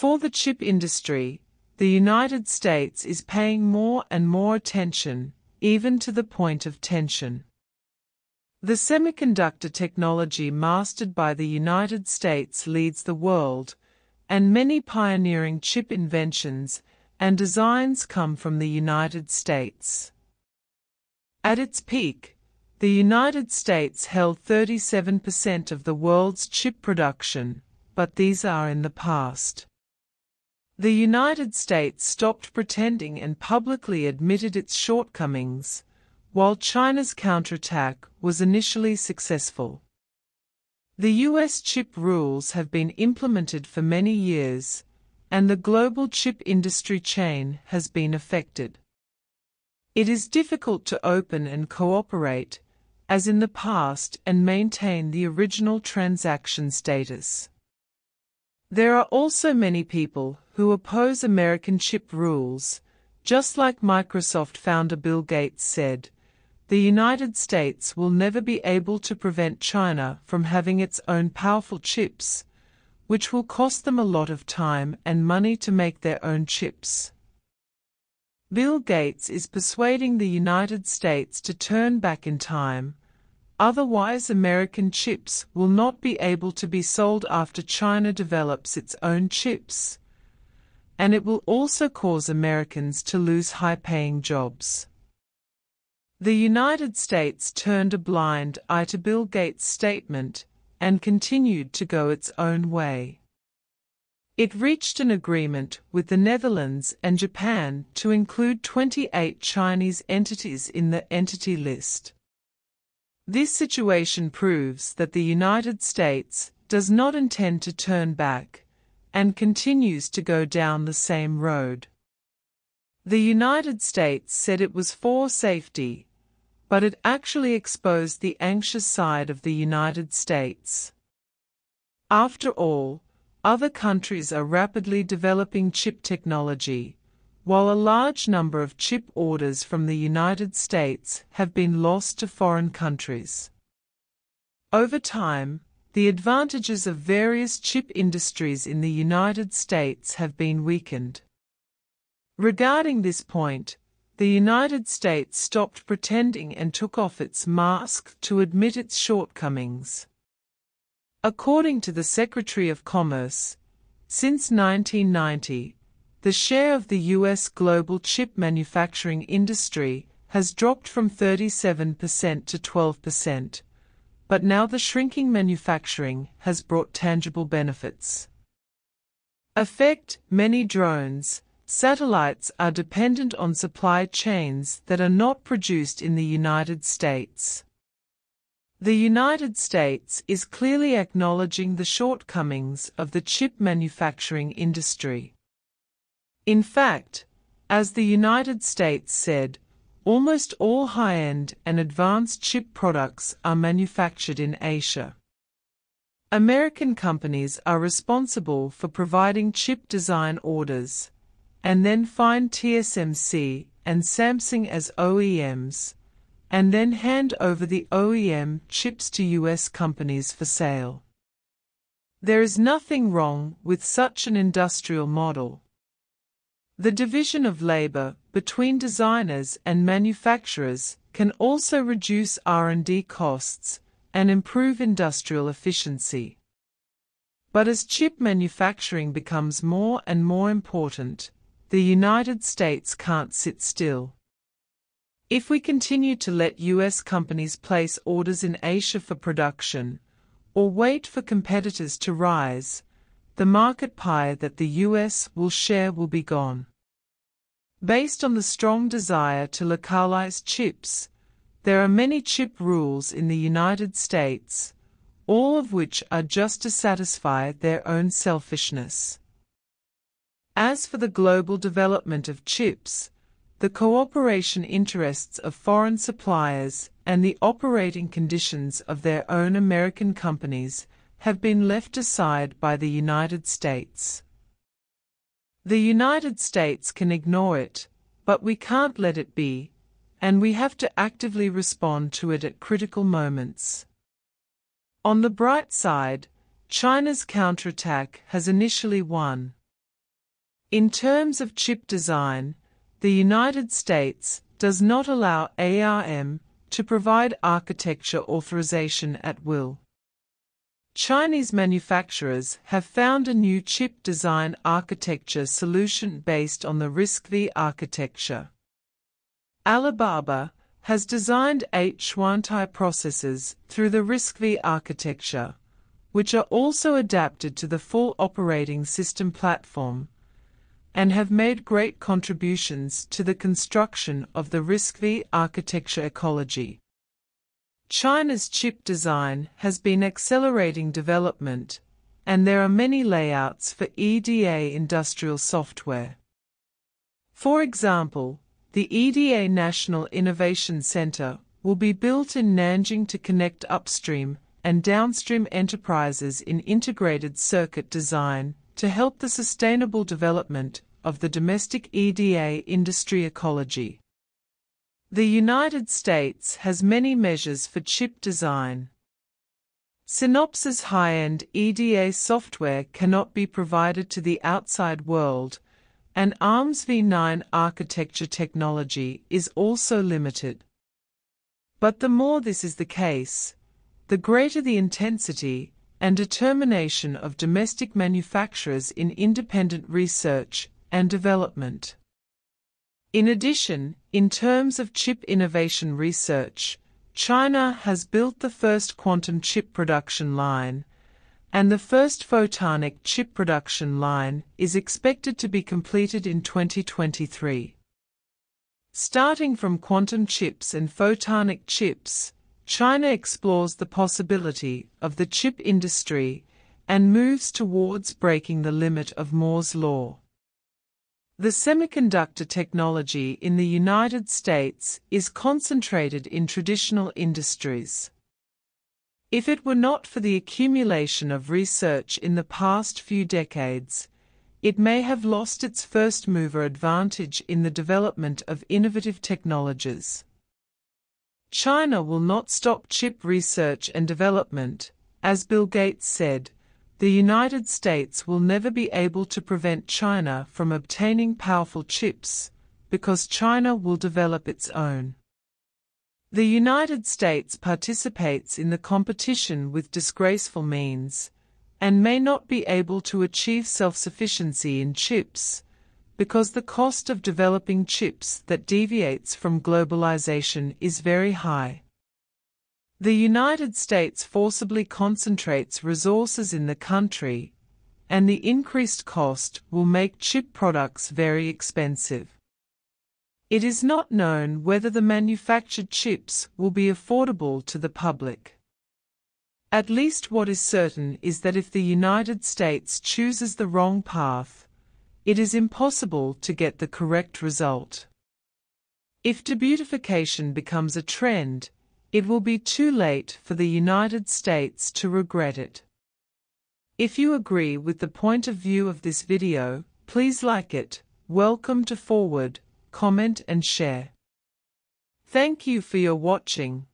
For the chip industry, the United States is paying more and more attention, even to the point of tension. The semiconductor technology mastered by the United States leads the world, and many pioneering chip inventions and designs come from the United States. At its peak, the United States held 37% of the world's chip production, but these are in the past. The United States stopped pretending and publicly admitted its shortcomings, while China's counterattack was initially successful. The US chip rules have been implemented for many years, and the global chip industry chain has been affected. It is difficult to open and cooperate, as in the past, and maintain the original transaction status. There are also many people who oppose American chip rules. Just like Microsoft founder Bill Gates said, the United States will never be able to prevent China from having its own powerful chips, which will cost them a lot of time and money to make their own chips. Bill Gates is persuading the United States to turn back in time, otherwise American chips will not be able to be sold after China develops its own chips, and it will also cause Americans to lose high-paying jobs. The United States turned a blind eye to Bill Gates' statement and continued to go its own way. It reached an agreement with the Netherlands and Japan to include 28 Chinese entities in the Entity List. This situation proves that the United States does not intend to turn back and continues to go down the same road. The United States said it was for safety, but it actually exposed the anxious side of the United States. After all, other countries are rapidly developing chip technology, while a large number of chip orders from the United States have been lost to foreign countries. Over time, the advantages of various chip industries in the United States have been weakened. Regarding this point, the United States stopped pretending and took off its mask to admit its shortcomings. According to the Secretary of Commerce, since 1990, the share of the U.S. global chip manufacturing industry has dropped from 37% to 12%, but now the shrinking manufacturing has brought tangible benefits. Many drones, satellites are dependent on supply chains that are not produced in the United States. The United States is clearly acknowledging the shortcomings of the chip manufacturing industry. In fact, as the United States said, almost all high-end and advanced chip products are manufactured in Asia. American companies are responsible for providing chip design orders, and then find TSMC and Samsung as OEMs, and then hand over the OEM chips to US companies for sale. There is nothing wrong with such an industrial model. The division of labor between designers and manufacturers can also reduce R&D costs and improve industrial efficiency. But as chip manufacturing becomes more and more important, the United States can't sit still. If we continue to let US companies place orders in Asia for production, or wait for competitors to rise, the market pie that the US will share will be gone. Based on the strong desire to localize chips, there are many chip rules in the United States, all of which are just to satisfy their own selfishness. As for the global development of chips, the cooperation interests of foreign suppliers and the operating conditions of their own American companies have been left aside by the United States. The United States can ignore it, but we can't let it be, and we have to actively respond to it at critical moments. On the bright side, China's counterattack has initially won. In terms of chip design, the United States does not allow ARM to provide architecture authorization at will. Chinese manufacturers have found a new chip design architecture solution based on the RISC-V architecture. Alibaba has designed 8 Xuantai processors through the RISC-V architecture, which are also adapted to the full operating system platform, and have made great contributions to the construction of the RISC-V architecture ecology. China's chip design has been accelerating development, and there are many layouts for EDA industrial software. For example, the EDA National Innovation Center will be built in Nanjing to connect upstream and downstream enterprises in integrated circuit design to help the sustainable development of the domestic EDA industry ecology. The United States has many measures for chip design. Synopsys high-end EDA software cannot be provided to the outside world, and ARM's v9 architecture technology is also limited. But the more this is the case, the greater the intensity and determination of domestic manufacturers in independent research and development. In addition, in terms of chip innovation research, China has built the first quantum chip production line, and the first photonic chip production line is expected to be completed in 2023. Starting from quantum chips and photonic chips, China explores the possibility of the chip industry and moves towards breaking the limit of Moore's law. The semiconductor technology in the United States is concentrated in traditional industries. If it were not for the accumulation of research in the past few decades, it may have lost its first-mover advantage in the development of innovative technologies. China will not stop chip research and development. As Bill Gates said, the United States will never be able to prevent China from obtaining powerful chips, because China will develop its own. The United States participates in the competition with disgraceful means, and may not be able to achieve self-sufficiency in chips, because the cost of developing chips that deviates from globalization is very high. The United States forcibly concentrates resources in the country, and the increased cost will make chip products very expensive. It is not known whether the manufactured chips will be affordable to the public. At least what is certain is that if the United States chooses the wrong path, it is impossible to get the correct result. If debeutification becomes a trend, it will be too late for the United States to regret it. If you agree with the point of view of this video, please like it. Welcome to Forward, comment and share. Thank you for your watching.